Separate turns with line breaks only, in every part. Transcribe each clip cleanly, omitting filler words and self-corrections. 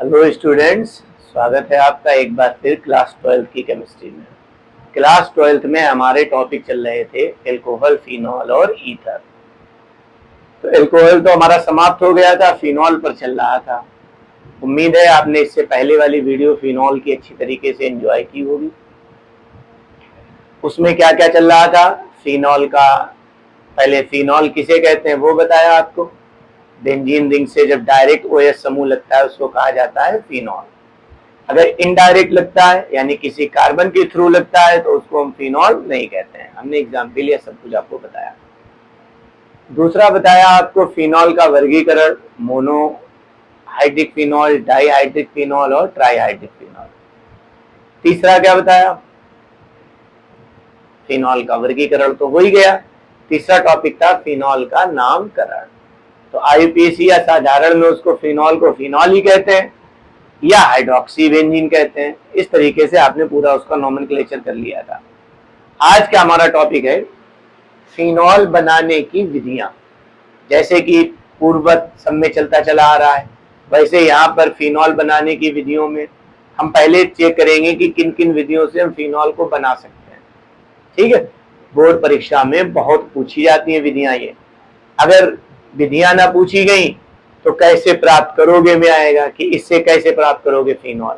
Hello students, स्वागत है आपका एक बार फिर क्लास 12 की केमिस्ट्री में। क्लास 12 में हमारे टॉपिक चल रहे थे एल्कोहल, फिनॉल और ईथर। तो एल्कोहल तो हमारा समाप्त हो गया था, फिनॉल पर चल रहा था। उम्मीद है आपने इससे पहले वाली वीडियो फिनॉल की अच्छी तरीके से एंजॉय की होगी। उसमें क्या क्या चल रहा था, फिनॉल का पहले फिनॉल किसे कहते हैं वो बताया आपको। बेंजीन रिंग से जब डायरेक्ट OH समूह लगता है उसको कहा जाता है फिनॉल। अगर इनडायरेक्ट लगता है यानी किसी कार्बन के थ्रू लगता है तो उसको हम फिनॉल नहीं कहते हैं। हमने एग्जाम्पल लिया, सब कुछ आपको बताया। दूसरा बताया आपको फिनॉल का वर्गीकरण, mono hydric phenol, di hydric phenol और ट्राई हाइड्रिक फिनॉल। तीसरा क्या बताया, फिनॉल का वर्गीकरण तो हो ही गया। तीसरा टॉपिक था फिनॉल का नामकरण। तो IUPAC या साधारण में उसको फिनॉल को फिनॉल ही कहते हैं या हाइड्रोक्सी बेंजीन कहते हैं। इस तरीके से आपने पूरा उसका नोमेनक्लेचर कर लिया था। आज का हमारा टॉपिक है फिनॉल बनाने की विधियां। जैसे कि पूर्ववत सब में चलता चला आ रहा है, वैसे यहाँ पर फिनॉल बनाने की विधियों में हम पहले चेक करेंगे कि किन किन विधियों से हम फिनॉल को बना सकते हैं। ठीक है, बोर्ड परीक्षा में बहुत पूछी जाती है विधियां। ये अगर विधियां ना पूछी गई तो कैसे प्राप्त करोगे में आएगा कि इससे कैसे प्राप्त करोगे फिनॉल।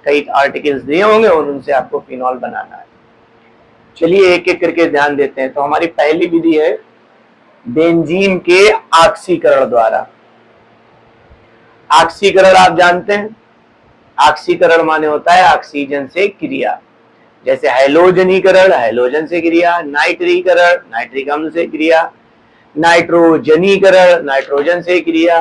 कई आर्टिकल्स दिए होंगे और उनसे आपको फिनॉल बनाना है। चलिए एक एक करके ध्यान देते हैं। तो हमारी पहली विधि है बेंजीन के ऑक्सीकरण द्वारा। ऑक्सीकरण आप जानते हैं, ऑक्सीकरण माने होता है ऑक्सीजन से क्रिया। जैसे हैलोजनीकरण, हैलोजन से क्रिया, नाइट्रीकरण, नाइट्रिक अम्ल से क्रिया, नाइट्रोजनीकरण, नाइट्रोजन से क्रिया,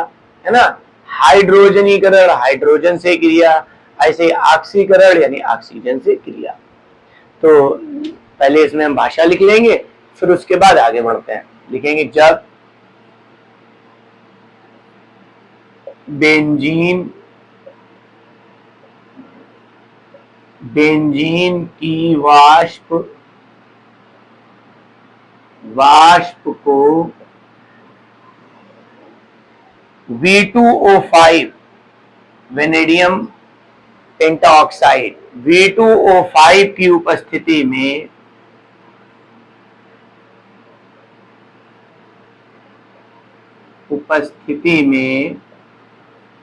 है ना, हाइड्रोजनीकरण, हाइड्रोजन से क्रिया, ऐसे ऑक्सीकरण यानी ऑक्सीजन से क्रिया। तो पहले इसमें हम भाषा लिख लेंगे, फिर उसके बाद आगे बढ़ते हैं। लिखेंगे जब बेंजीन की वाष्प को V2O5 वेनेडियम पेंटाऑक्साइड V2O5 की उपस्थिति में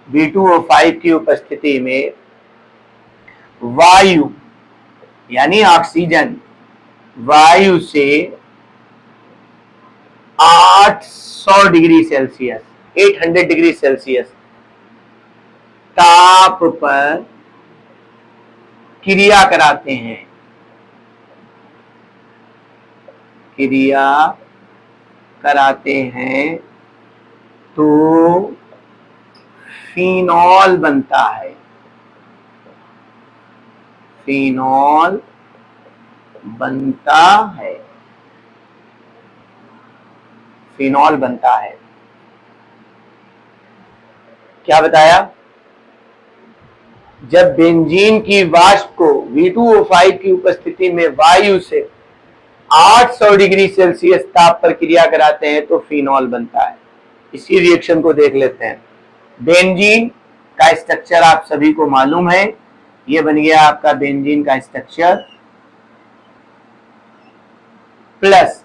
V2O5 की उपस्थिति में वायु यानी ऑक्सीजन, वायु से 800 डिग्री सेल्सियस, 800 डिग्री सेल्सियस ताप पर क्रिया कराते हैं, तो फिनॉल बनता है। फिनॉल बनता है, फिनॉल बनता है। क्या बताया, जब बेंजीन की वाष्प को V2O5 की उपस्थिति में वायु से 800 डिग्री सेल्सियस ताप पर क्रिया कराते हैं तो फिनॉल बनता है। इसी रिएक्शन को देख लेते हैं। बेंजीन का स्ट्रक्चर आप सभी को मालूम है, ये बन गया आपका बेंजीन का स्ट्रक्चर। प्लस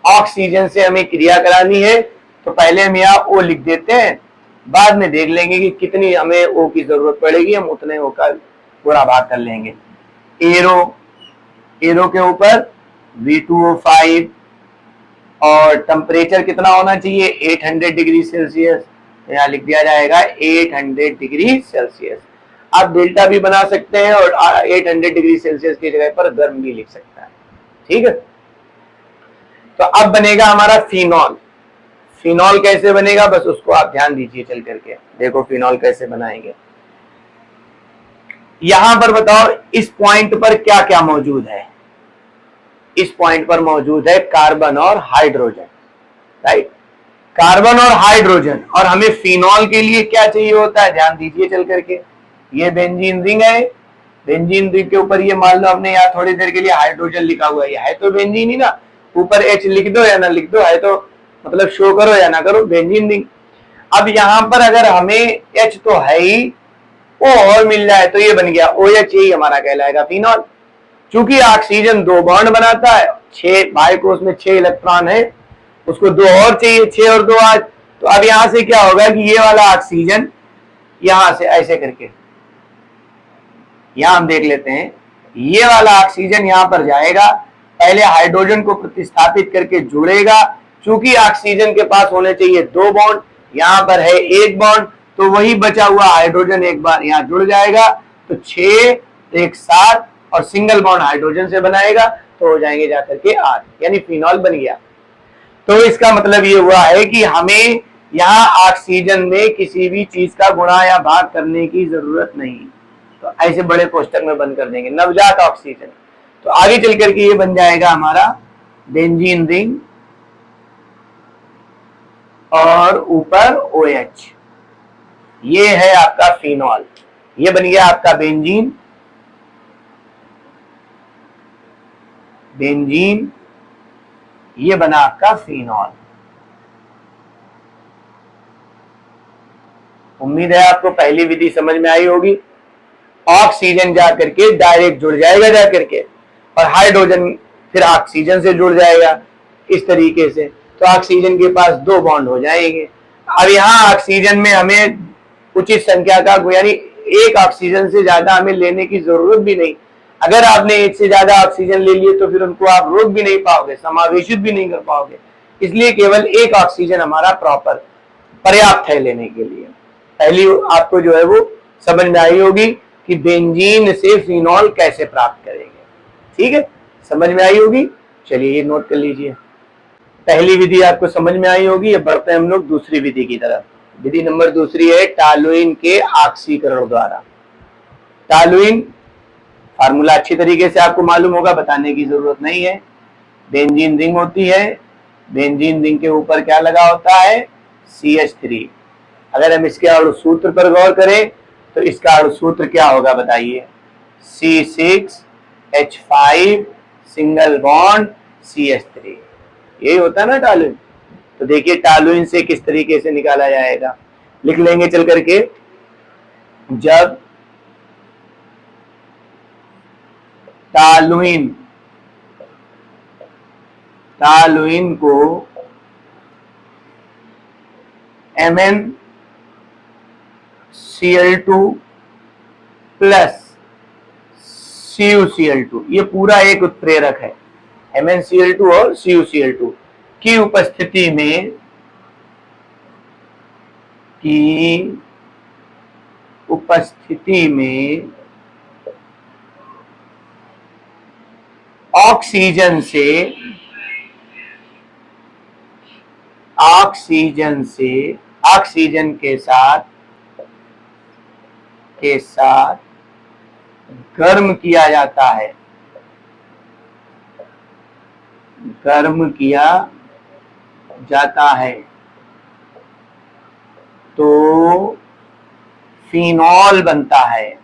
ऑक्सीजन से हमें क्रिया करानी है तो पहले हम यहाँ O लिख देते हैं, बाद में देख लेंगे कि कितनी हमें O की जरूरत पड़ेगी, हम उतने O का पूरा भाग कर लेंगे। एरो के ऊपर V2O5 और टेम्परेचर कितना होना चाहिए, 800 डिग्री सेल्सियस। यहाँ लिख दिया जाएगा 800 डिग्री सेल्सियस। आप डेल्टा भी बना सकते हैं और 800 डिग्री सेल्सियस की जगह पर गर्म भी लिख सकता है। ठीक है, तो अब बनेगा हमारा फिनॉल। फिनॉल कैसे बनेगा बस उसको आप ध्यान दीजिए चल करके। देखो फिनॉल कैसे बनाएंगे। यहां पर बताओ इस पॉइंट पर क्या क्या मौजूद है। इस पॉइंट पर मौजूद है कार्बन और हाइड्रोजन, राइट, कार्बन और हाइड्रोजन। और हमें फिनॉल के लिए क्या चाहिए होता है, ध्यान दीजिए चल करके। ये बेंजीन रिंग है, बेंजीन रिंग के ऊपर ये मान लो हमने यहाँ थोड़ी देर के लिए हाइड्रोजन लिखा हुआ है तो बेंजीन ही ना, ऊपर H लिख दो या ना लिख दो, है तो मतलब शो करो या ना करो, बेंजीन रिंग। अब यहाँ पर अगर हमें H तो है ही, O और मिल जाए तो ये बन गया OH, यही हमारा कहलाएगा फिनॉल। चूंकि ऑक्सीजन 2 बॉन्ड बनाता है, 6 भाई को उसमें 6 इलेक्ट्रॉन है, उसको 2 और चाहिए, 6 और 2 8। तो अब यहां से क्या होगा कि ये वाला ऑक्सीजन यहां से ऐसे करके, यहां हम देख लेते हैं, ये वाला ऑक्सीजन यहां पर जाएगा, पहले हाइड्रोजन को प्रतिस्थापित करके जुड़ेगा। चूंकि ऑक्सीजन के पास होने चाहिए 2 बॉन्ड, यहां पर है 1 बॉन्ड, तो वही बचा हुआ हाइड्रोजन एक बार यहां जुड़ जाएगा, तो 6 1 7 और सिंगल बॉन्ड हाइड्रोजन से बनाएगा, तो हो जाएंगे जाकर के 8, यानी फिनॉल बन गया। तो इसका मतलब ये हुआ है कि हमें यहाँ ऑक्सीजन में किसी भी चीज का गुणा या भाग करने की जरूरत नहीं। तो ऐसे बड़े पोस्टर में बंद कर देंगे नवजात ऑक्सीजन। तो आगे चल करके ये बन जाएगा हमारा बेंजीन रिंग और ऊपर OH, ये है आपका फिनॉल। ये बन गया आपका बेंजीन, बेंजीन, ये बना आपका फिनॉल। उम्मीद है आपको पहली विधि समझ में आई होगी। ऑक्सीजन जाकर के डायरेक्ट जुड़ जाएगा जाकर के, और हाइड्रोजन फिर ऑक्सीजन से जुड़ जाएगा इस तरीके से, तो ऑक्सीजन के पास 2 बॉन्ड हो जाएंगे। अब यहाँ ऑक्सीजन में हमें उचित संख्या का, यानी एक ऑक्सीजन से ज्यादा हमें लेने की जरूरत भी नहीं। अगर आपने एक से ज्यादा ऑक्सीजन ले लिए तो फिर उनको आप रोक भी नहीं पाओगे, समावेशित भी नहीं कर पाओगे। इसलिए केवल एक ऑक्सीजन हमारा प्रॉपर पर्याप्त है लेने के लिए। पहली आपको जो है वो समझ में आई होगी कि बेंजीन से फिनॉल कैसे प्राप्त करेंगे। ठीक है, समझ में आई होगी। चलिए ये नोट कर लीजिए, पहली विधि आपको समझ में आई होगी। अब बढ़ते हैं हम लोग दूसरी विधि की तरफ। विधि नंबर दूसरी है टॉलुइन के ऑक्सीकरण द्वारा। टॉलुइन फार्मूला अच्छी तरीके से आपको मालूम होगा, बताने की जरूरत नहीं है। बेंजीन रिंग होती है, बेंजीन रिंग के ऊपर क्या लगा होता है, CH3। अगर हम इसके अणु सूत्र पर गौर करें तो इसका अणु सूत्र क्या होगा बताइए, C6H5 सिंगल बॉन्ड CH3, यही होता है ना टॉलुइन। तो देखिए टॉलुइन से किस तरीके से निकाला जाएगा, लिख लेंगे चल करके। जब टॉलुइन को MnCl2 प्लस CuCl2, ये पूरा एक उत्प्रेरक है, MnCl2 और CuCl2 की उपस्थिति में ऑक्सीजन के साथ गर्म किया जाता है, तो फिनॉल बनता है,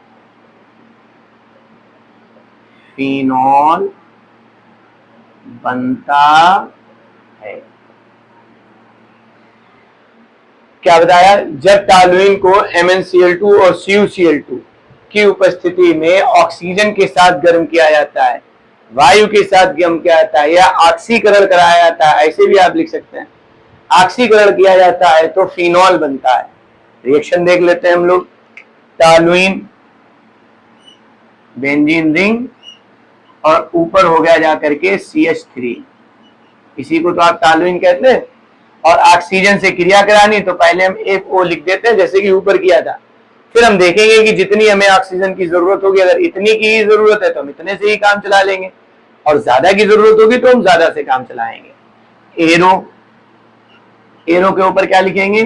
क्या बताया, जब टॉलुइन को MnCl2 और CuCl2 की उपस्थिति में ऑक्सीजन के साथ गर्म किया जाता है, वायु के साथ गर्म किया जाता है, या ऑक्सीकरण कराया जाता है, ऐसे भी आप लिख सकते हैं, ऑक्सीकरण किया जाता है तो फिनॉल बनता है। रिएक्शन देख लेते हैं हम लोग। टॉलुइन, बेंजीन रिंग और ऊपर हो गया जाकर के CH3, इसी को तो आप टॉलुइन कहते हैं। और ऑक्सीजन से क्रिया करानी तो पहले हम एक O लिख देते हैं, जैसे कि ऊपर किया था। फिर हम देखेंगे कि जितनी हमें ऑक्सीजन की जरूरत होगी, अगर इतनी की ही जरूरत है तो हम इतने से ही काम चला लेंगे, और ज्यादा की जरूरत होगी तो हम ज्यादा से काम चलाएंगे। एरो के ऊपर क्या लिखेंगे,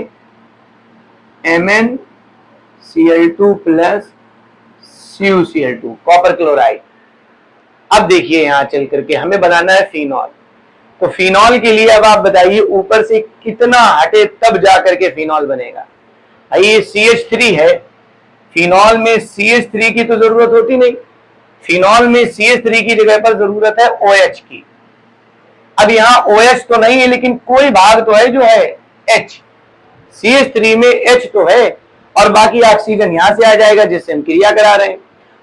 MnCl2 plus CuCl2 copper chloride. अब देखिए यहां चल करके हमें बनाना है फिनॉल। तो फिनॉल के लिए अब आप बताइए ऊपर से कितना हटे तब जाकर के फिनॉल बनेगा। ये CH3 है, फिनॉल में CH3 की तो जरूरत होती नहीं, फिनॉल में CH3 की जगह पर जरूरत है OH की। अब यहाँ OH तो नहीं है, लेकिन कोई भाग तो है जो है H, CH3 में H तो है, और बाकी ऑक्सीजन यहां से आ जाएगा जिससे हम क्रिया करा रहे हैं।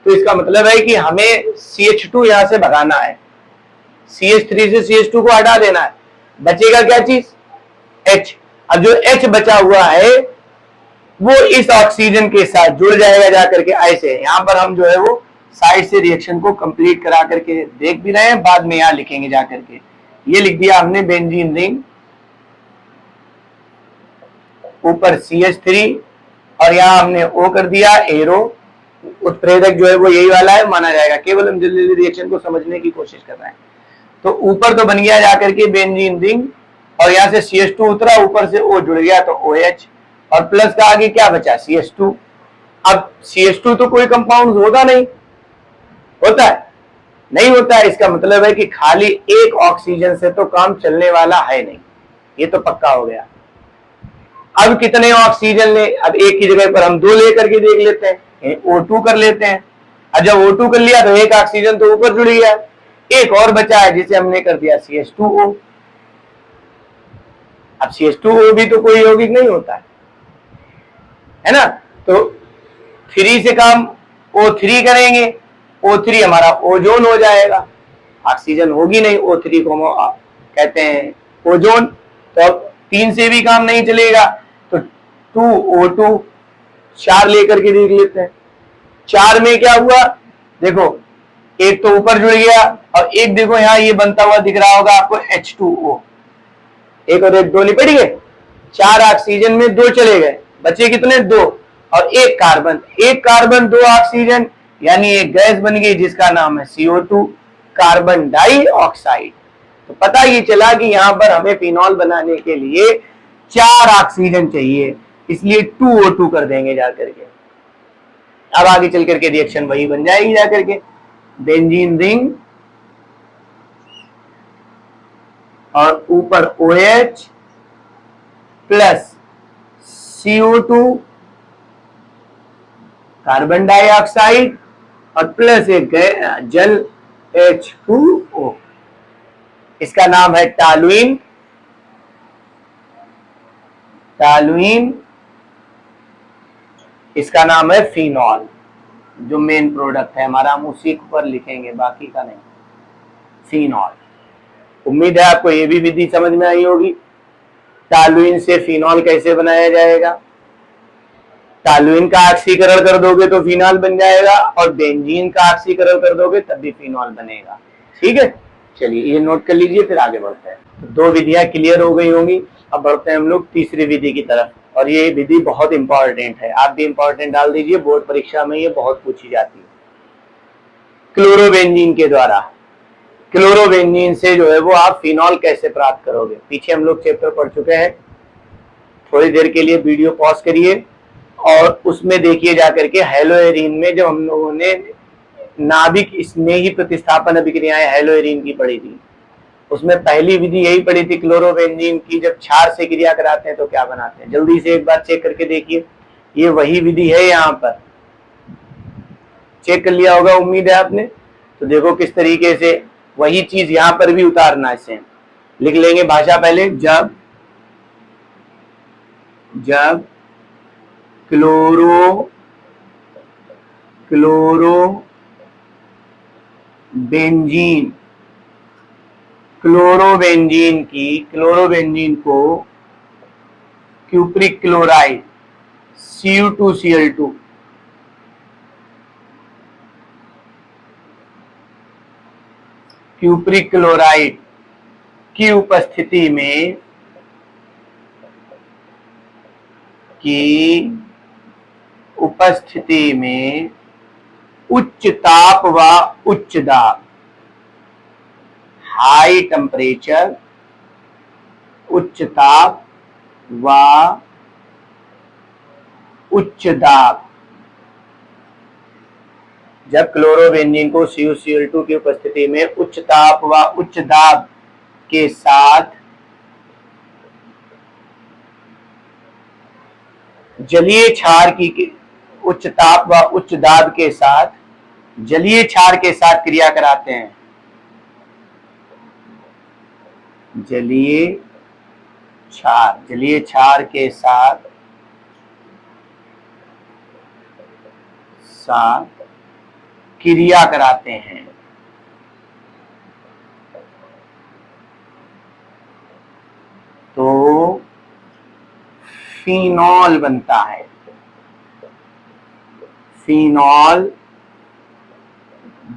तो इसका मतलब है कि हमें CH2 यहां से भगाना है, CH3 से CH2 को हटा देना है, बचेगा क्या चीज, H। अब जो H बचा हुआ है वो इस ऑक्सीजन के साथ जुड़ जाएगा जाकर के ऐसे। यहां पर हम जो है वो साइड से रिएक्शन को कंप्लीट करा करके देख भी रहे हैं, बाद में यहां लिखेंगे जाकर के। ये लिख दिया हमने बेंजीन रिंग, ऊपर CH3 और यहां हमने O कर दिया एरो। उत्प्रेरक जो है वो यही वाला है माना जाएगा, केवल हम जल्दी जल्दी रिएक्शन को समझने की कोशिश कर रहे हैं। तो ऊपर तो बन गया जाकर के बेंजीन रिंग और यहां से CH2 उतरा, ऊपर से O जुड़ गया तो OH, और प्लस का आगे क्या बचा CH2। अब CH2 तो कोई कंपाउंड होता नहीं, होता है नहीं होता है, इसका मतलब है कि खाली एक ऑक्सीजन से तो काम चलने वाला है नहीं, ये तो पक्का हो गया। अब कितने ऑक्सीजन ले, अब एक की जगह पर हम 2 लेकर के देख लेते हैं, O2 कर लेते हैं। अब जब O2 कर लिया तो एक ऑक्सीजन तो ऊपर जुड़ गया, एक और बचा है जिसे हमने कर दिया CH2O। अब CH2O भी तो कोई यौगिक नहीं होता है ना, तो 3 से काम O3 करेंगे, O3 हमारा ओजोन हो जाएगा, ऑक्सीजन होगी नहीं, O3 को कहते हैं ओजोन। तो अब 3 से भी काम नहीं चलेगा तो 2O2, 4 लेकर के देख लेते हैं। 4 में क्या हुआ, देखो एक तो ऊपर जुड़ गया और एक देखो यहां ये बनता हुआ दिख रहा होगा आपको H2O, एक और एक 2 निपट गए, 4 ऑक्सीजन में 2 चले गए, बचे कितने 2 और एक कार्बन, एक कार्बन 2 ऑक्सीजन, यानी एक गैस बन गई जिसका नाम है CO2, कार्बन डाइऑक्साइड। तो पता ये चला कि यहां पर हमें फिनॉल बनाने के लिए 4 ऑक्सीजन चाहिए, इसलिए 2O2 कर देंगे जाकर के। अब आगे चल करके रिएक्शन वही बन जाएगी जाकर के, बेंजीन रिंग और ऊपर OH plus CO2 carbon dioxide और प्लस एक जल H2O, इसका नाम है टॉलुइन। टॉलुइन, इसका नाम है फिनॉल, जो मेन प्रोडक्ट है हमारा, हम उसी पर लिखेंगे बाकी का नहीं, फिनॉल। उम्मीद है आपको ये भी विधि समझ में आई होगी। टॉलुइन से फिनॉल कैसे बनाया जाएगा, टॉलुइन का ऑक्सीकरण कर दोगे तो फिनॉल बन जाएगा और बेंजीन का ऑक्सीकरण कर दोगे तब भी फिनॉल बनेगा। ठीक है, चलिए ये नोट कर लीजिए, फिर आगे बढ़ते हैं। तो 2 विधियां क्लियर हो गई होंगी, अब बढ़ते हैं हम लोग तीसरी विधि की तरफ, और ये विधि बहुत इंपॉर्टेंट है, आप भी इंपॉर्टेंट डाल दीजिए, बोर्ड परीक्षा में ये बहुत पूछी जाती है। क्लोरोबेंजीन के द्वारा, क्लोरोबेंजीन से जो है वो आप फिनॉल कैसे प्राप्त करोगे, पीछे हम लोग चैप्टर पढ़ चुके हैं, थोड़ी देर के लिए वीडियो पॉज करिए और उसमें देखिए जाकर के। हेलोएरीन में जब हम लोगों ने नाभिक स्नेही प्रतिस्थापन अभिक्रियाएं हेलोएरीन की पढ़ी थी, उसमें पहली विधि यही पढ़ी थी क्लोरोबेंजीन की, जब क्षार से क्रिया कराते हैं तो क्या बनाते हैं, जल्दी से एक बार चेक करके देखिए, ये वही विधि है, यहाँ पर चेक कर लिया होगा उम्मीद है आपने। तो देखो किस तरीके से वही चीज यहाँ पर भी उतारना है, इसे लिख लेंगे भाषा पहले, जब क्लोरोबेंजीन को cupric chloride Cu2Cl2 cupric chloride की उपस्थिति में उच्च ताप व उच्च दाब, हाई टेम्परेचर, उच्च ताप व उच्च दाब, जब क्लोरोबेंजीन को CuCl2 की उपस्थिति में उच्च ताप व उच्च दाब के साथ जलीय क्षार की उच्च ताप व उच्च दाब के साथ जलीय क्षार के साथ क्रिया कराते हैं, जलीय क्षार के साथ साथ क्रिया कराते हैं तो फिनॉल बनता है। फिनॉल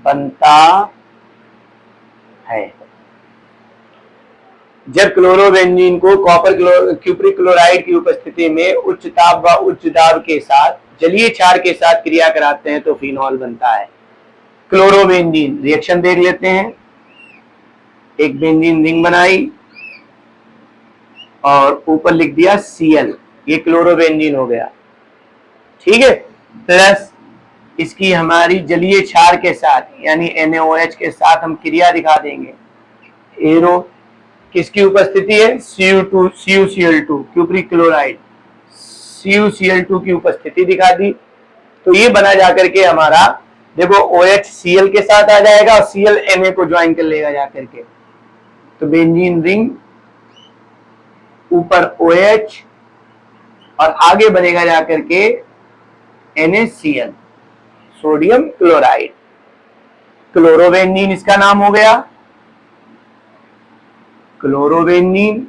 बनता है। जब क्लोरोबेंजीन को कॉपर क्यूप्रिक क्लोराइड की उपस्थिति में उच्च ताप व उच्च दाब के साथ जलीय क्षार के साथ क्रिया कराते हैं तो फिनॉल बनता है। क्लोरोबेंजीन रिएक्शन देख लेते हैं। एक बेंजीन रिंग बनाई और ऊपर लिख दिया Cl, ये क्लोरोबेंजीन हो गया, ठीक है। प्लस इसकी हमारी जलीय क्षार के साथ यानी NaOH के साथ हम क्रिया दिखा देंगे। एरो किसकी उपस्थिति है? CuCl2 क्यूप्रिक क्लोराइड, CuCl2 की उपस्थिति दिखा दी। तो ये बना जाकर के हमारा देखो OH Cl के साथ आ जाएगा और Cl Na को ज्वाइन कर लेगा जाकर के, तो बेंजीन रिंग ऊपर OH और आगे बनेगा जाकर के NaCl, सोडियम क्लोराइड। क्लोरोबेंजीन इसका नाम हो गया क्लोरोबेंजीन,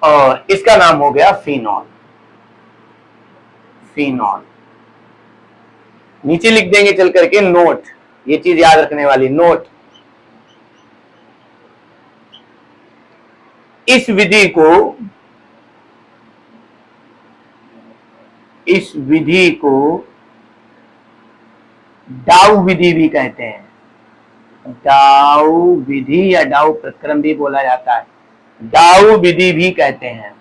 और इसका नाम हो गया फिनॉल। फिनॉल नीचे लिख देंगे चल करके नोट, ये चीज याद रखने वाली नोट। इस विधि को डाउ विधि भी कहते हैं। डाउ विधि या डाउ प्रक्रम भी बोला जाता है, डाउ विधि भी कहते हैं।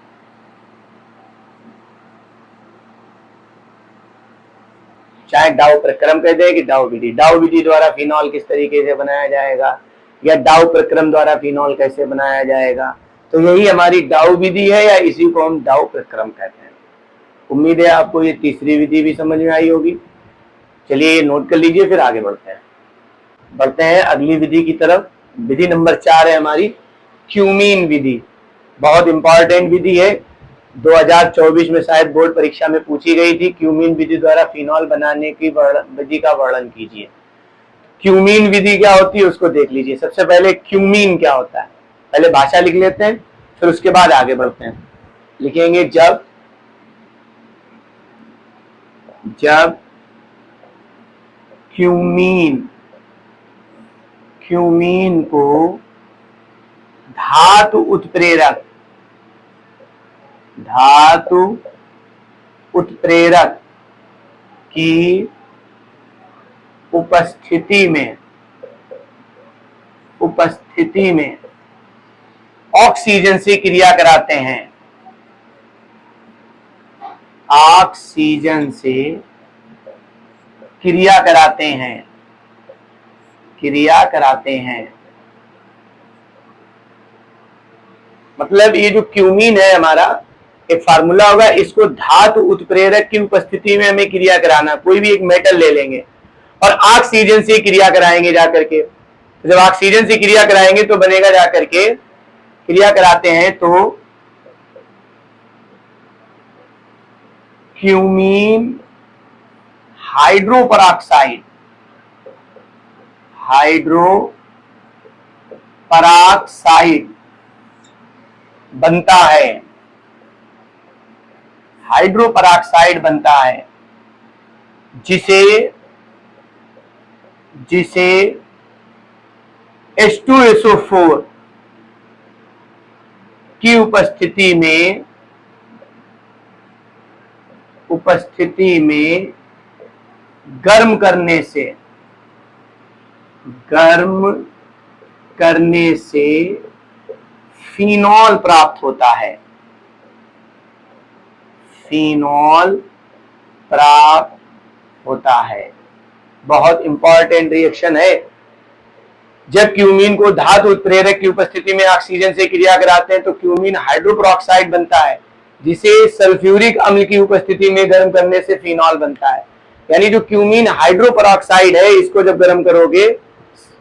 चाहे डाउ प्रक्रम कहते हैं कि डाउ विधि। डाउ विधि द्वारा फिनॉल किस तरीके से बनाया जाएगा या डाउ प्रक्रम द्वारा फिनॉल कैसे बनाया जाएगा, तो यही हमारी डाउ विधि है या इसी को हम डाउ प्रक्रम कहते हैं। उम्मीद है आपको ये तीसरी विधि भी समझ में आई होगी। चलिए ये नोट कर लीजिए, फिर आगे बढ़ते हैं अगली विधि की तरफ। विधि नंबर 4 है हमारी क्यूमीन विधि। बहुत इंपॉर्टेंट विधि है, 2024 में शायद बोर्ड परीक्षा में पूछी गई थी। क्यूमीन विधि द्वारा फिनॉल बनाने की विधि का वर्णन कीजिए। क्यूमीन विधि क्या होती है उसको देख लीजिए। सबसे पहले क्यूमीन क्या होता है, पहले भाषा लिख लेते हैं, फिर उसके बाद आगे बढ़ते हैं। लिखेंगे जब क्यूमीन को धातु उत्प्रेरक की उपस्थिति में ऑक्सीजन से क्रिया कराते हैं। ऑक्सीजन से क्रिया कराते हैं। मतलब ये जो क्यूमीन है हमारा एक फार्मूला होगा, इसको धातु उत्प्रेरक की उपस्थिति में हमें क्रिया कराना। कोई भी एक मेटल ले लेंगे और ऑक्सीजन से क्रिया कराएंगे जाकर के। तो जब ऑक्सीजन से क्रिया कराएंगे तो बनेगा जाकर के, क्रिया कराते हैं तो क्यूमीन हाइड्रोपराक्साइड बनता है। हाइड्रोपराक्साइड बनता है जिसे H2SO4 की उपस्थिति में गर्म करने से फिनॉल प्राप्त होता है। बहुत इंपॉर्टेंट रिएक्शन है। जब क्यूमीन को धातु उत्प्रेरक की उपस्थिति में ऑक्सीजन से क्रिया कराते हैं तो क्यूमीन हाइड्रोपराक्साइड बनता है जिसे सल्फ्यूरिक अम्ल की उपस्थिति में गर्म करने से फिनॉल बनता है। यानी जो क्यूमीन हाइड्रोपराक्साइड है इसको जब गर्म करोगे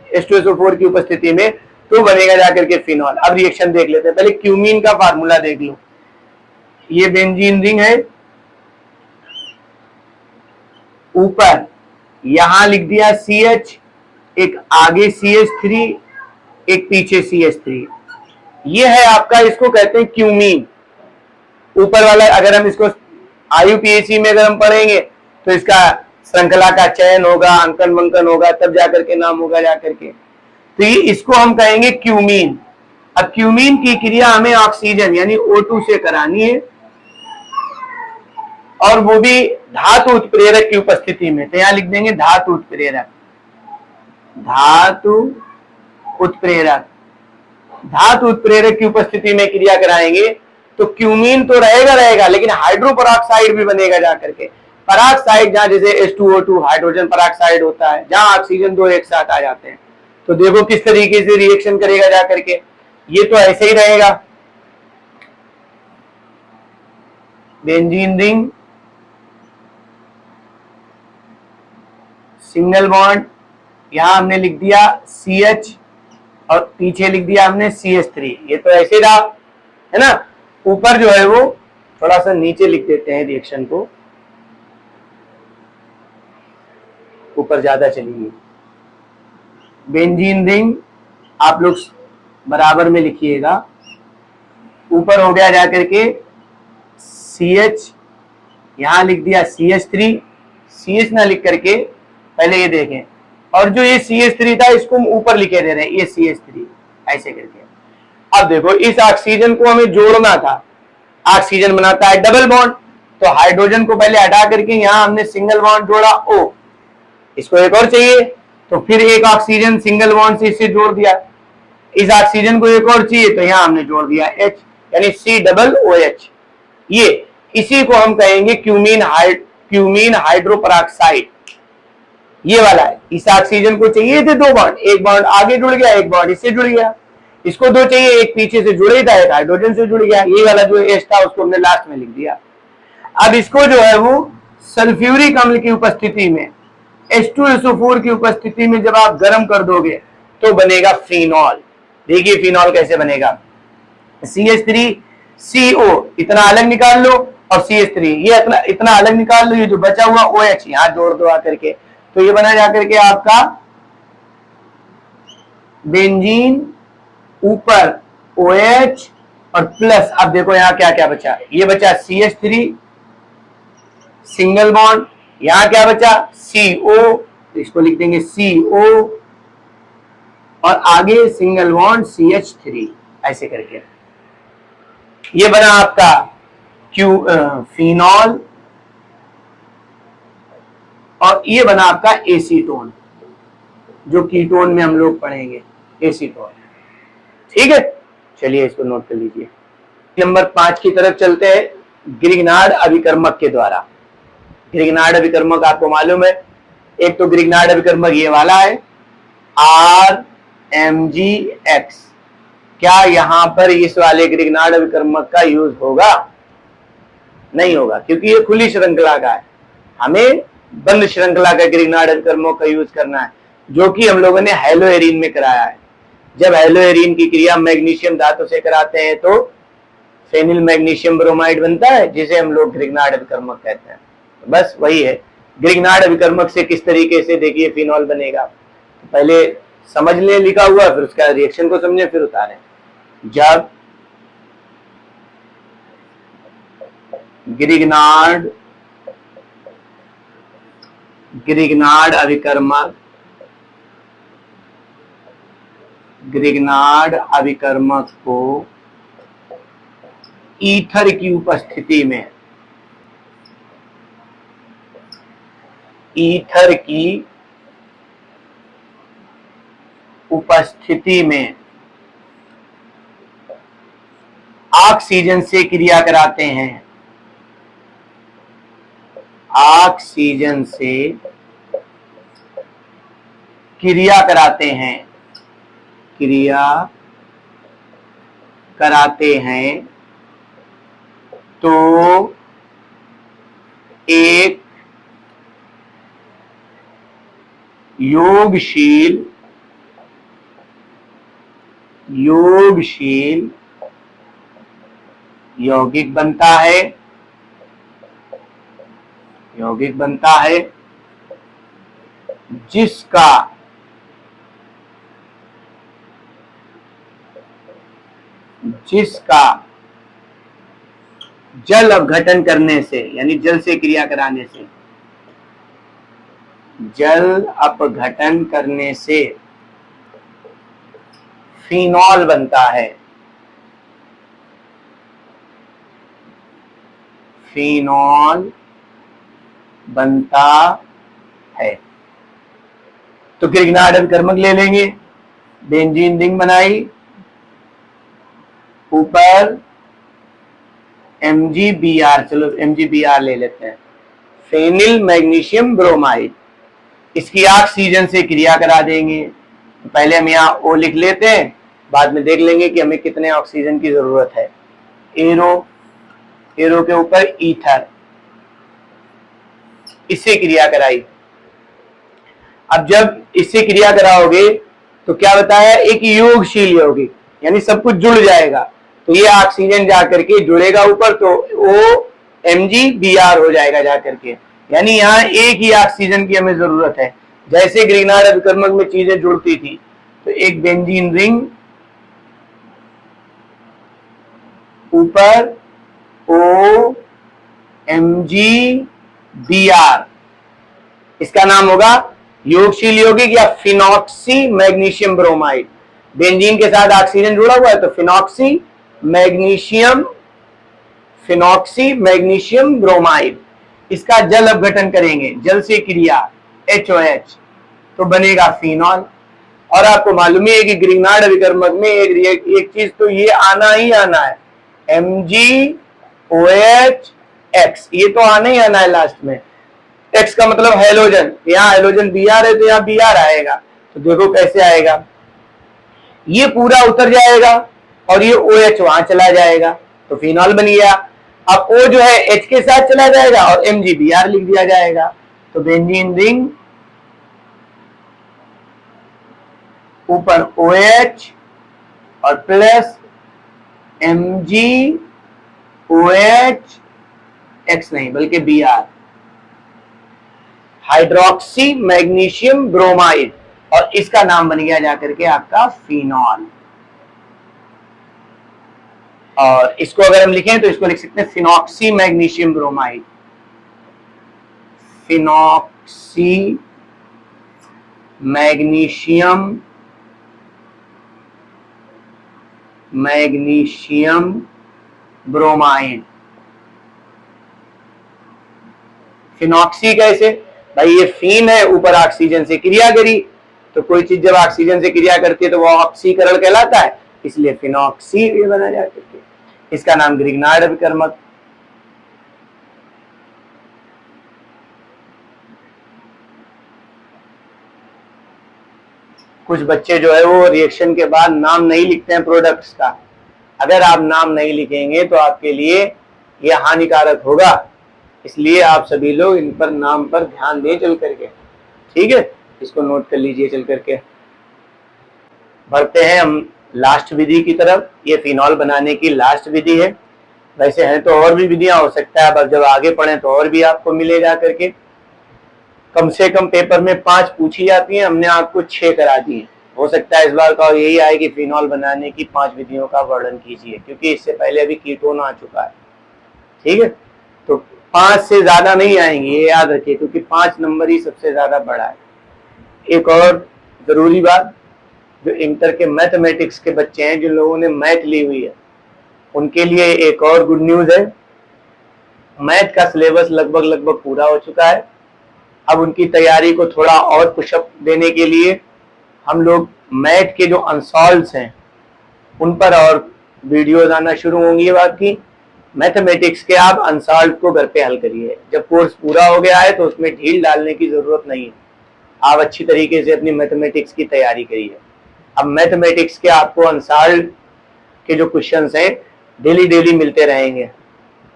H2SO4 की उपस्थिति में तो बनेगा जाकर के फिनॉल। अब रिएक्शन देख लेते हैं। पहले क्यूमीन का फार्मूला देख लो। ये बेंजीन रिंग है, ऊपर यहां लिख दिया CH, एक आगे CH3, एक पीछे CH3। ये है आपका, इसको कहते हैं क्यूमीन। ऊपर वाला अगर हम इसको IUPAC में अगर हम पढ़ेंगे तो इसका श्रृंखला का चयन होगा, अंकन मंकन होगा, तब जाकर के नाम होगा जाकर के। तो ये इसको हम कहेंगे क्यूमीन। अब क्यूमीन की क्रिया हमें ऑक्सीजन यानी O2 से करानी है, और वो भी धातु उत्प्रेरक की उपस्थिति में। तो यहां लिख देंगे धातु उत्प्रेरक, धातु उत्प्रेरक। धातु उत्प्रेरक की उपस्थिति में क्रिया कराएंगे तो क्यूमीन तो रहेगा, लेकिन हाइड्रोपराक्साइड भी बनेगा जाकर के। पराक्साइड जहां जैसे H2O2 हाइड्रोजन पराक्साइड होता है, जहां ऑक्सीजन दो एक साथ आ जाते हैं, तो देखो किस तरीके से रिएक्शन करेगा जाकर के। ये तो ऐसे ही रहेगा, बेंजीन रिंग, सिंगल बॉन्ड, यहां हमने लिख दिया CH और पीछे लिख दिया हमने CH3। ये तो ऐसे रहा है ना। ऊपर जो है वो थोड़ा सा नीचे लिख देते हैं रिएक्शन को, ऊपर ज्यादा चलिए। बेंजीन रिंग आप लोग बराबर में लिखिएगा, ऊपर हो गया जाकर के CH, यहां लिख दिया CH3, CH ना लिख करके पहले ये देखें, और जो ये CH3 था इसको हम ऊपर लिखे दे रहे हैं, ये CH3 ऐसे करके। अब देखो इस ऑक्सीजन को हमें जोड़ना था, ऑक्सीजन बनाता है डबल बॉन्ड, तो हाइड्रोजन को पहले हटा करके यहां हमने सिंगल बॉन्ड जोड़ा O, इसको एक और चाहिए तो फिर एक ऑक्सीजन सिंगल बॉन्ड से इससे जोड़ दिया, इस ऑक्सीजन को एक और चाहिए तो यहां हमने जोड़ दिया H, यानी C OOH। ये इसी को हम कहेंगे क्यूमीन हाइड्रोपराक्साइड। ये वाला है, इस ऑक्सीजन को चाहिए थे दो बॉन्ड, एक बॉन्ड आगे जुड़ गया, एक बॉन्ड इससे जुड़ गया। इसको दो चाहिए, एक पीछे से जुड़े था, एक हाइड्रोजन से जुड़ गया। ये वाला जो H था उसको हमने लास्ट में लिख दिया। अब इसको जो है वो सल्फ्यूरिक अम्ल की उपस्थिति में, H2SO4 की उपस्थिति में जब आप गर्म कर दोगे तो बनेगा फिनॉल। देखिए फिनॉल कैसे बनेगा, CH3CO इतना अलग निकाल लो, और CH3 ये इतना अलग निकाल लो, ये जो बचा हुआ OH यहां जोड़ दो आकर के, तो ये बना जाकर के आपका बेंजीन, ऊपर OH और प्लस। अब देखो यहां क्या क्या बचा, ये बचा CH3 सिंगल बॉन्ड, यहां क्या बचा CO, तो इसको लिख देंगे CO, और आगे सिंगल बॉन्ड CH3 ऐसे करके। ये बना आपका फिनॉल, और ये बना आपका एसीटोन, जो कीटोन में हम लोग पढ़ेंगे, एसीटोन। ठीक है, चलिए इसको नोट कर लीजिए। नंबर 5 की तरफ चलते हैं, ग्रिग्नार्ड अभिकर्मक के द्वारा। ग्रिग्नार्ड अभिकर्मक आपको मालूम है, एक तो ग्रिग्नार्ड अभिकर्मक ये वाला है RMGX। क्या यहां पर इस वाले ग्रिग्नार्ड अभिकर्मक का यूज होगा? नहीं होगा, क्योंकि ये खुली श्रृंखला का है। हमें बंद श्रृंखला का ग्रिग्नार्ड अभिकर्मक का यूज करना है, जो कि हम लोगों ने हेलोएरिन में कराया है। जब हेलोएरिन की क्रिया मैग्नीशियम धातु से कराते हैं तो फेनिल मैग्नीशियम ब्रोमाइड बनता है, जिसे हम लोग ग्रिग्नार्ड अभिकर्मक कहते हैं। बस वही है, ग्रिग्नार्ड अभिकर्मक से किस तरीके से देखिए फिनॉल बनेगा। तो पहले समझ लें लिखा हुआ, फिर उसका रिएक्शन को समझें, फिर उतारें। जब ग्रिग्नार्ड अभिकर्मक को ईथर की उपस्थिति में ऑक्सीजन से क्रिया कराते हैं, तो एक योगशील यौगिक बनता है, यौगिक बनता है जिसका जिसका जल अपघटन करने से, यानी जल से क्रिया कराने से, जल अपघटन करने से फिनॉल बनता है, फिनॉल बनता है। तो ग्रिग्नार्ड अभिकर्मक ले लेंगे, बेंजीन रिंग बनाई, ऊपर MgBr, चलो MgBr ले लेते हैं, फेनिल मैग्नीशियम ब्रोमाइड, इसकी ऑक्सीजन से क्रिया करा देंगे। पहले हम यहाँ O लिख लेते हैं, बाद में देख लेंगे कि हमें कितने ऑक्सीजन की जरूरत है। एरो, एरो के ऊपर ईथर, इससे क्रिया कराई। अब जब इससे क्रिया कराओगे तो क्या बताया, एक योगशील यौगिक, यानी सब कुछ जुड़ जाएगा, तो ये ऑक्सीजन जाकर के जुड़ेगा ऊपर, तो वो MgBr हो जाएगा जाकर के, यानी यहाँ एक ही ऑक्सीजन की हमें जरूरत है। जैसे ग्रिग्नार्ड अभिकर्मक में चीजें जुड़ती थी, तो एक बेंजीन रिंग, ऊपर O MgBr, इसका नाम होगा योगशील यौगिक या फिनॉक्सी मैग्नीशियम ब्रोमाइड। बेंजीन के साथ ऑक्सीजन जुड़ा हुआ है तो फिनॉक्सी मैग्नीशियम ब्रोमाइड, इसका जल अपघटन करेंगे, जल से क्रिया HOH, तो बनेगा फिनॉल। और आपको मालूम है कि ग्रिग्नार्ड अभिकर्मक में एक चीज तो ये आना ही आना है, MgOH, ये तो आना ही आना है लास्ट में। X का मतलब हेलोजन, यहाँ हेलोजन Br है तो यहाँ Br आएगा, तो देखो कैसे आएगा, ये पूरा उतर जाएगा और ये OH वहां चला जाएगा, तो फिनॉल बन गया। अब O जो है H के साथ चला जाएगा और MgBr लिख दिया जाएगा, तो बेंजीन रिंग, ऊपर OH और प्लस MgOH, X नहीं बल्कि Br, हाइड्रोक्सी मैग्नीशियम ब्रोमाइड, और इसका नाम बन गया जाकर के आपका फिनॉल। और इसको अगर हम लिखें तो इसको लिख सकते हैं phenoxy magnesium bromide, phenoxy magnesium bromide. Phenoxy कैसे भाई, ये फीन है, ऊपर ऑक्सीजन से क्रिया करी, तो कोई चीज जब ऑक्सीजन से क्रिया करती है तो वो ऑक्सीकरण कहलाता है, इसलिए फिनॉक्सी ये बना जाता है। इसका नाम ग्रिग्नार्ड अभिकर्मक। कुछ बच्चे जो है वो रिएक्शन के बाद नाम नहीं लिखते हैं प्रोडक्ट्स का, अगर आप नाम नहीं लिखेंगे तो आपके लिए यह हानिकारक होगा, इसलिए आप सभी लोग इन पर नाम पर ध्यान दें चल करके, ठीक है, इसको नोट कर लीजिए चल करके। बढ़ते हैं हम लास्ट विधि की तरफ, ये फिनॉल बनाने की लास्ट विधि है। वैसे हैं तो और भी विधियां हो सकता है, अब जब आगे पढ़ें तो और भी आपको मिलेगा करके। कम से कम पेपर में 5 पूछी जाती हैं, हमने आपको 6 करा दी है। हो सकता है इस बार का यही आए कि फिनॉल बनाने की 5 विधियों का वर्णन कीजिए, क्योंकि इससे पहले अभी कीटोन आ चुका है, ठीक है, तो 5 से ज्यादा नहीं आएंगे, ये याद रखिए, क्योंकि 5 नंबर ही सबसे ज्यादा बड़ा है। एक और जरूरी बात, जो इंटर के मैथमेटिक्स के बच्चे हैं, जिन लोगों ने मैथ ली हुई है, उनके लिए एक और गुड न्यूज है, मैथ का सिलेबस लगभग पूरा हो चुका है। अब उनकी तैयारी को थोड़ा और पुशअप देने के लिए हम लोग मैथ के जो अनसॉल्व्स हैं उन पर और वीडियोज आना शुरू होंगी। बात की मैथमेटिक्स के आप अनसॉल्व को घर पे हल करिए, जब कोर्स पूरा हो गया है तो उसमें ढील डालने की जरूरत नहीं है, आप अच्छी तरीके से अपनी मैथमेटिक्स की तैयारी करिए। अब मैथमेटिक्स के आपको अनसॉल्व के जो क्वेश्चंस हैं डेली मिलते रहेंगे,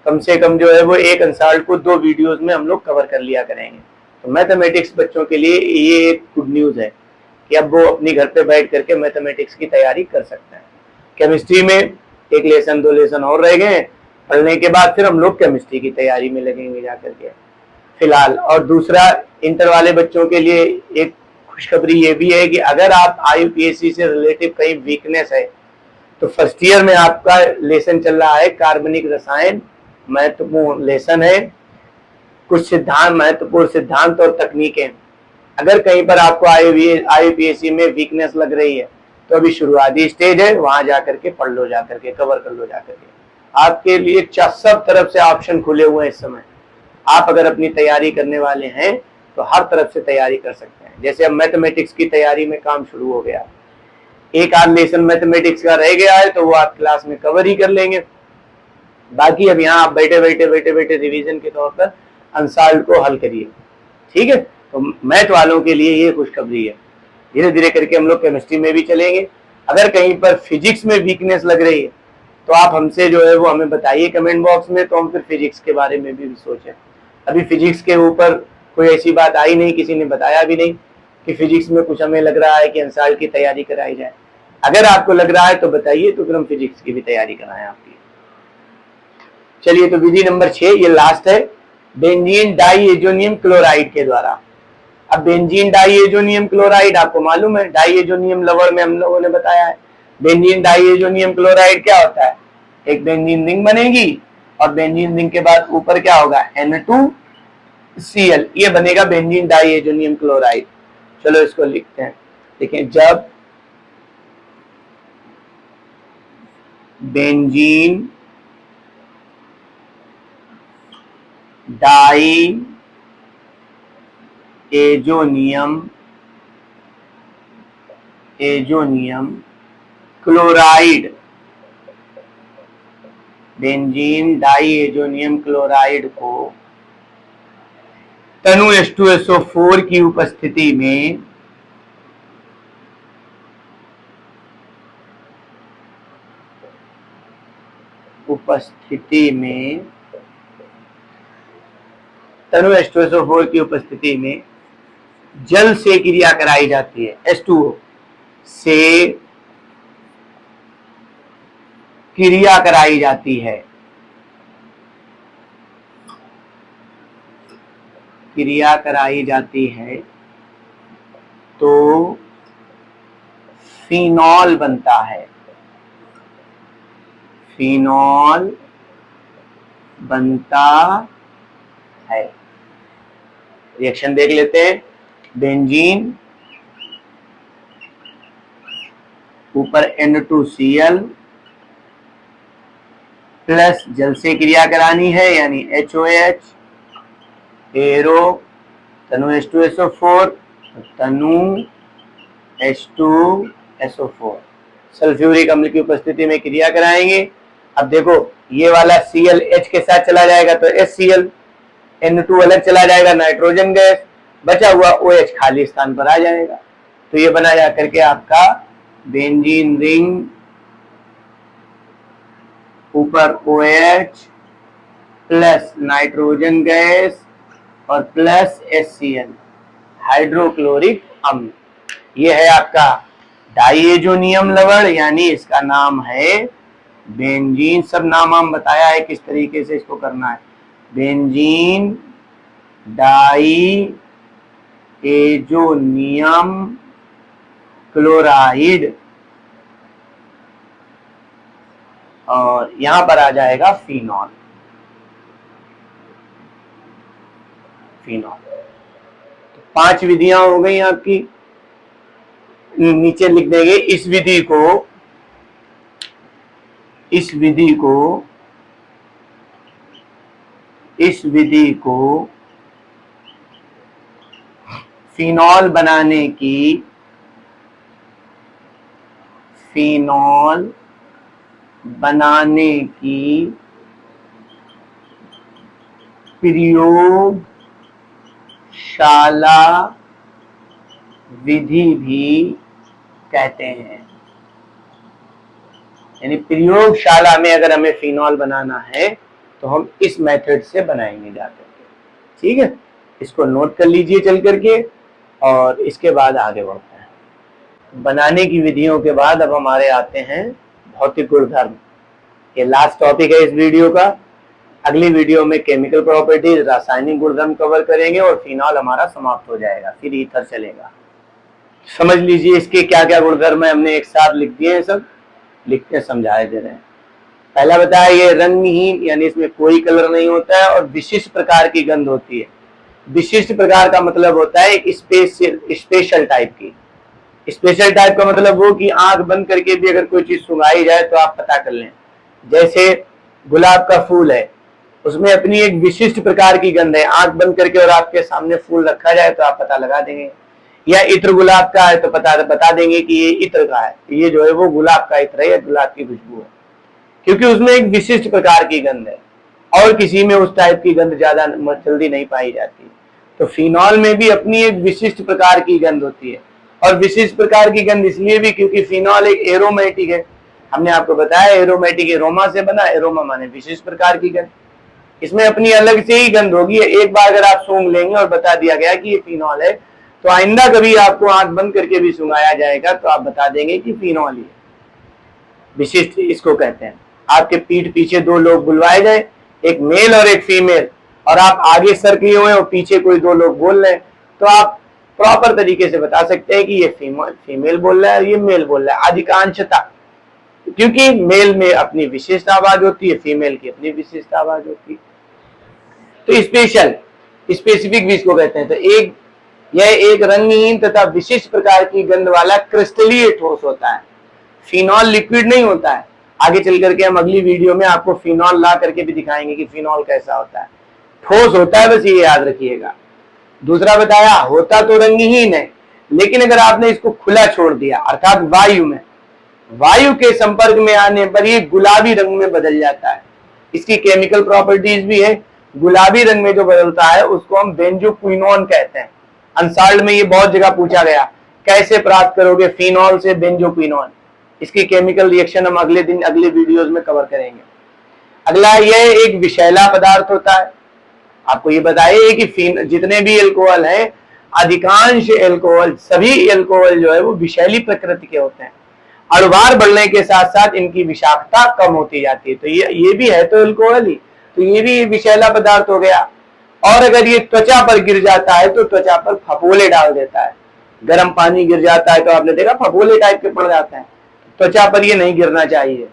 कम से कम जो है वो एक अनसॉल्व को 2 वीडियोज में हम लोग कवर कर लिया करेंगे। तो मैथमेटिक्स बच्चों के लिए ये एक गुड न्यूज है कि अब वो अपनी घर पे बैठ करके मैथमेटिक्स की तैयारी कर सकते हैं। केमिस्ट्री में 1 लेसन 2 लेसन और रह गए हैं, पढ़ने के बाद फिर हम लोग केमिस्ट्री की तैयारी में लगेंगे जाकर के फिलहाल। और दूसरा, इंटर वाले बच्चों के लिए एक खुशखबरी ये भी है कि अगर आप IUPAC से रिलेटिव कहीं वीकनेस है तो फर्स्ट ईयर में आपका लेसन चल रहा है कार्बनिक रसायन, महत्वपूर्ण लेसन है, कुछ सिद्धांत, महत्वपूर्ण सिद्धांत और तकनीकें। अगर कहीं पर आपको IUPAC में वीकनेस लग रही है तो अभी शुरुआती स्टेज है, वहां जाकर के पढ़ लो, जाकर के कवर कर लो, जाकर के आपके लिए सब तरफ से ऑप्शन खुले हुए हैं इस समय। आप अगर अपनी तैयारी करने वाले हैं तो हर तरफ से तैयारी कर सकते हैं। जैसे अब मैथमेटिक्स की तैयारी में काम शुरू हो गया, एक आध लेसन मैथमेटिक्स का रह गया है तो वो आप क्लास में कवर ही कर लेंगे। बाकी अब यहाँ आप बैठे बैठे रिवीजन के तौर पर अनसॉल्व्ड को हल करिए, ठीक है। तो मैथ वालों के लिए ये खुशखबरी है। धीरे धीरे करके हम लोग केमिस्ट्री में भी चलेंगे। अगर कहीं पर फिजिक्स में वीकनेस लग रही है तो आप हमसे जो है वो हमें बताइए कमेंट बॉक्स में, तो हम फिर फिजिक्स के बारे में भी सोचें। अभी फिजिक्स के ऊपर कोई ऐसी बात आई नहीं, किसी ने बताया भी नहीं कि फिजिक्स में कुछ हमें लग रहा है कि अनसॉल्व्ड की तैयारी कराई जाए। अगर आपको लग रहा है तो बताइए, तो फिर हम फिजिक्स की भी तैयारी कराएं आपकी। चलिए, तो विधि नंबर 6 ये लास्ट है, बेंजीन डाइएजोनियम क्लोराइड के द्वारा। अब बेंजीन डाइएजोनियम क्लोराइड आपको मालूम है, डाइएजोनियम लवण में हम लोगों ने बताया है। बेंजीन डाइएजोनियम क्लोराइड क्या होता है, एक बेंजीन रिंग बनेगी और बेंजीन रिंग के बाद ऊपर क्या होगा, N2Cl, ये बनेगा बेंजीन डाइएजोनियम क्लोराइड। चलो इसको लिखते हैं। देखिए, जब benzene diazonium chloride, benzene diazonium chloride को तनु H2SO4 की उपस्थिति में तनु H2SO4 की उपस्थिति में जल से क्रिया कराई जाती है, H2O से क्रिया कराई जाती है, तो फिनॉल बनता है, रिएक्शन देख लेते हैं। बेंजीन ऊपर N2Cl प्लस जल से क्रिया करानी है यानी HOH, एरो तनु H2SO4, तनु H2SO4 सल्फ्यूरिक अम्ल की उपस्थिति में क्रिया कराएंगे। अब देखो, ये वाला Cl H के साथ चला जाएगा तो HCl, N2 अलग चला जाएगा, नाइट्रोजन गैस, बचा हुआ OH खाली स्थान पर आ जाएगा। तो ये बना जा करके आपका बेंजीन रिंग, ऊपर OH प्लस नाइट्रोजन गैस और प्लस HCl, हाइड्रोक्लोरिक अम्ल। ये है आपका डाइएजोनियम लवण, यानी इसका नाम है बेंजीन। सब नाम हम बताया है किस तरीके से इसको करना है, बेंजीन डाइएजोनियम क्लोराइड, और यहां पर आ जाएगा फिनॉल। तो 5 विधियां हो गई आपकी, नीचे लिख देंगे। इस विधि को फिनॉल बनाने की प्रयोगशाला विधि भी कहते हैं। यानी प्रयोगशाला में अगर हमें फिनॉल बनाना है तो हम इस मेथड से बनाएंगे जाकर के, ठीक है। इसको नोट कर लीजिए चल करके, और इसके बाद आगे बढ़ते हैं। बनाने की विधियों के बाद अब हमारे आते हैं भौतिक गुणधर्म। ये लास्ट टॉपिक है इस वीडियो का। अगली वीडियो में केमिकल प्रॉपर्टीज, रासायनिक गुणधर्म कवर करेंगे और फिनॉल हमारा समाप्त हो जाएगा, फिर ईथर चलेगा। समझ लीजिए इसके क्या क्या गुणधर्म है, हमने एक साथ लिख दिए हैं, सब लिख के समझाए दे रहे हैं। पहला बताया ये रंगहीन, यानी इसमें कोई कलर नहीं होता है और विशिष्ट प्रकार की गंध होती है। विशिष्ट प्रकार का मतलब होता है एक स्पेशल टाइप की। स्पेशल टाइप का मतलब वो कि आंख बंद करके भी अगर कोई चीज सुंघाई जाए तो आप पता कर लें। जैसे गुलाब का फूल है, उसमें अपनी एक विशिष्ट प्रकार की गंध है, आंख बंद करके और आपके सामने फूल रखा जाए तो आप पता लगा देंगे। या इत्र गुलाब का है तो बता देंगे कि ये इत्र का है, ये जो है वो गुलाब का इत्र है या गुलाब की खुशबू है, क्योंकि उसमें एक विशिष्ट प्रकार की गंध है और किसी में उस टाइप की गंध ज्यादा जल्दी नहीं पाई जाती। तो फिनॉल में भी अपनी एक विशिष्ट प्रकार की गंध होती है, और विशिष्ट प्रकार की गंध इसलिए भी क्योंकि फिनॉल एक एरोमेटिक है। हमने आपको बताया एरोमेटिक एरोमा से बना, एरोमा माने विशिष्ट प्रकार की गंध, इसमें अपनी अलग से ही गंध होगी। एक बार अगर आप सूंघ लेंगे और बता दिया गया कि ये फिनॉल है, तो आइंदा कभी आपको आंख बंद करके भी सुंघाया जाएगा तो आप बता देंगे कि फिनॉल ही है। विशिष्ट इसको कहते हैं। आपके पीठ पीछे दो लोग बुलवाए जाए, एक मेल और एक फीमेल, और आप आगे सर किए हुए और पीछे कोई दो लोग बोल रहे हैं, तो आप प्रॉपर तरीके से बता सकते हैं कि ये फीमेल बोल रहा है और ये मेल बोल रहा है। अधिकांशतः, क्योंकि मेल में अपनी विशिष्ट आवाज होती है, फीमेल की अपनी विशिष्ट आवाज होती है। तो स्पेशल, स्पेसिफिक भी इसको कहते हैं। तो यह एक रंगहीन तथा विशिष्ट प्रकार की गंध वाला क्रिस्टलीय ठोस होता है। फिनॉल लिक्विड नहीं होता है। आगे चल करके हम अगली वीडियो में आपको फिनॉल ला करके भी दिखाएंगे कि फिनॉल कैसा होता है। ठोस होता है, बस ये याद रखिएगा। दूसरा बताया होता तो रंगहीन है, लेकिन अगर आपने इसको खुला छोड़ दिया अर्थात वायु के संपर्क में आने पर ये गुलाबी रंग में बदल जाता है। इसकी केमिकल प्रॉपर्टीज भी है। गुलाबी रंग में जो बदलता है उसको हम बेंजोक्विनोन कहते हैं। अनसाल्ड में ये बहुत जगह पूछा गया, कैसे प्राप्त करोगे फिनॉल से बेंजोक्विनोन। इसकी केमिकल रिएक्शन हम अगले वीडियोस में कवर करेंगे। अगला यह एक विषैला पदार्थ होता है। आपको ये बताइए कि जितने भी एल्कोहल हैं, अधिकांश एल्कोहल, सभी एल्कोहल जो है वो विषैली प्रकृति के होते हैं। अणुभार बढ़ने के साथ साथ इनकी विषाक्तता कम होती जाती है। तो ये भी है तो एल्कोहल ही, तो ये भी विषैला पदार्थ हो गया। और अगर ये त्वचा पर गिर जाता है तो त्वचा पर फफोले डाल देता है। गर्म पानी गिर जाता है तो आपने देखा फफोले टाइप के पड़ जाते हैं, त्वचा पर ये नहीं गिरना चाहिए।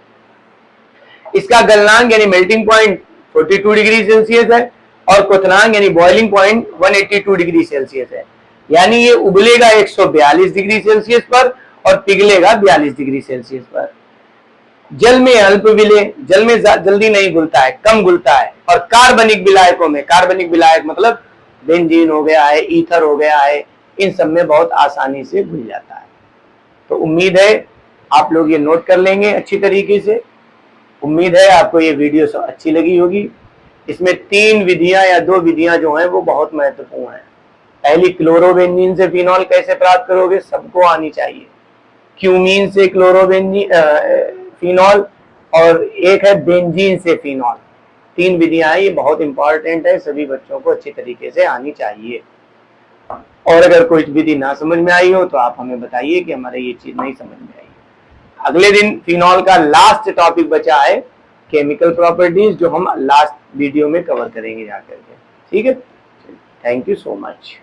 इसका गलनांक यानी मेल्टिंग पॉइंट 42 डिग्री सेल्सियस है और क्वथनांक यानी बॉइलिंग पॉइंट 182 डिग्री सेल्सियस है। यानी ये उबलेगा 142 डिग्री सेल्सियस पर और पिघलेगा 42 डिग्री सेल्सियस पर। जल में अल्प विलय, जल में जल्दी नहीं घुलता है, कम घुलता है। और कार्बनिक विलायकों में, कार्बनिक विलायक मतलब बेंजीन हो गया है, ईथर हो गया है, इन सब में बहुत आसानी से घुल जाता है। तो उम्मीद है आप लोग ये नोट कर लेंगे अच्छी तरीके से। उम्मीद है आपको ये वीडियो सब अच्छी लगी होगी। इसमें 3 विधियां या 2 विधियां जो हैं वो बहुत महत्वपूर्ण है। पहली, क्लोरोबेंजीन से फिनॉल कैसे प्राप्त करोगे, सबको आनी चाहिए। क्यूमीन से फिनॉल, और एक है बेंजीन से फिनॉल। 3 विधियां हैं, ये बहुत इंपॉर्टेंट है, सभी बच्चों को अच्छी तरीके से आनी चाहिए। और अगर कोई विधि ना समझ में आई हो तो आप हमें बताइए कि हमारे ये चीज नहीं समझ में आई। अगले दिन फिनॉल का लास्ट टॉपिक बचा है, केमिकल प्रॉपर्टीज, जो हम लास्ट वीडियो में कवर करेंगे जाकर के। ठीक है, थैंक यू सो मच।